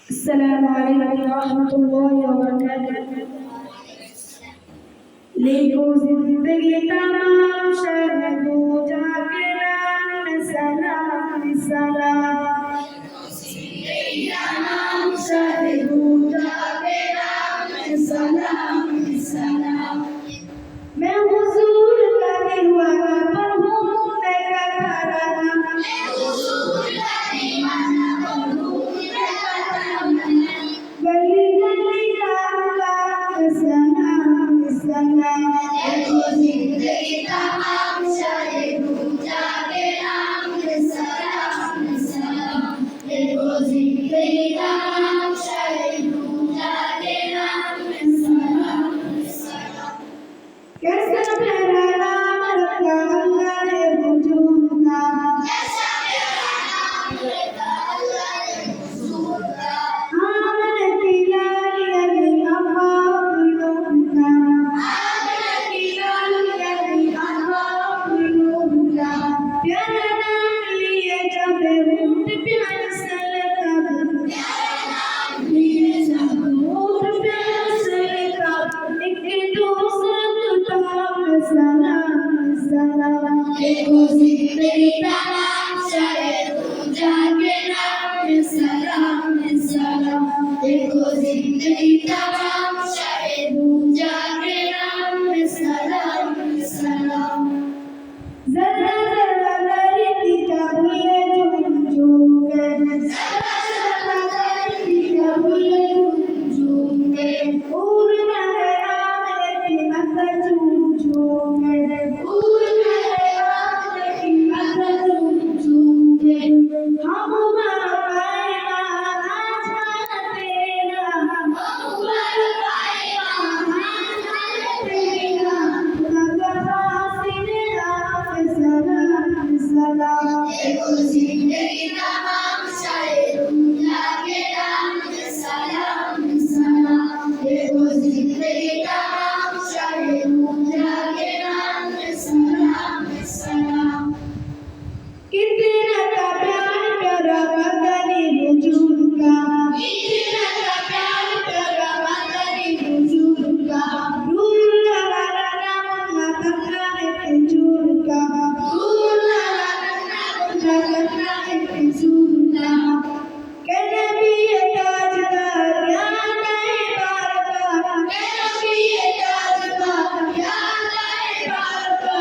अस्सलामु अलैकुम रहमतुल्लाहि व बरकातुहू। लिखो जिंदगी तमाम शहदो जाके नाम सलाम सलाम। शहदो जाके नाम सलाम सलाम। मैं हुजूर का दीवाना पर हूँ मैं का घराना। मैं हुजूर का दीवाना पर हूँ मैं का घराना। गली गली राम राम सलाम सलाम। देखो जिंदगी तमाम शहदो जाके नाम सलाम सलाम। देखो जिंदगी तमाम शहदो जाके नाम सलाम सलाम। कैसा प्यारा नाम रखा अल्लाह ने हुजूर का। कैसा प्यारा नाम रखा अल्लाह ने हुजूर का। आमने तिला यदि अम्मा पुलों का। आमने तिला यदि अम्मा पुलों का। प्यारा नाम लिए जब ऊँट प्यार सलता। प्यारा नाम लिए जब ऊँट प्यार सलता। एक दूसरे सलाम सलाम। देखो जिंदगी तमाम शहदो जाके नाम सलाम सलाम। देखो जिंदगी तमाम शहदो जाके नाम सलाम सलाम। जरा जरा धरती का भूले झूम झूम के। जरा जरा धरती का भूले झूम झूम के। उड़ना है आमने की मत झूम झूम के। उड़ना है आमने की मत झूम झूम के। हम पाए आज तेरा। हम पाए आज तेरा। सलाम सलाम। देखो जिंदगी तमाम शहदो जाके नाम सलाम सलाम। देखो जिंदगी तमाम शहदो जाके नाम सलाम सलाम। कितना का प्यार प्यारा मदनी हुजूर का। कितना का प्यार प्यारा मदनी हुजूर का। रूह वाला नाम तन्ना है हुजूर का। रूह वाला तन्ना है हुजूर का। के नबी ताजदार या नए बारका। के नबी ताजदार या नए बारका।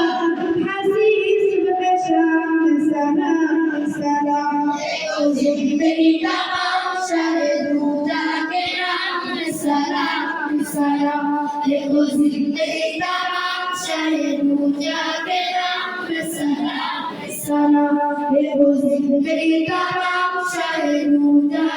हसीस में शाम सलाम सलाम। देखो जिंदगी तमाम शहदो जाके नाम सलाम सलाम। देखो जिंदगी तमाम शहदो जाके नाम सलाम सलाम। देखो जिंदगी तमाम शहदो जाके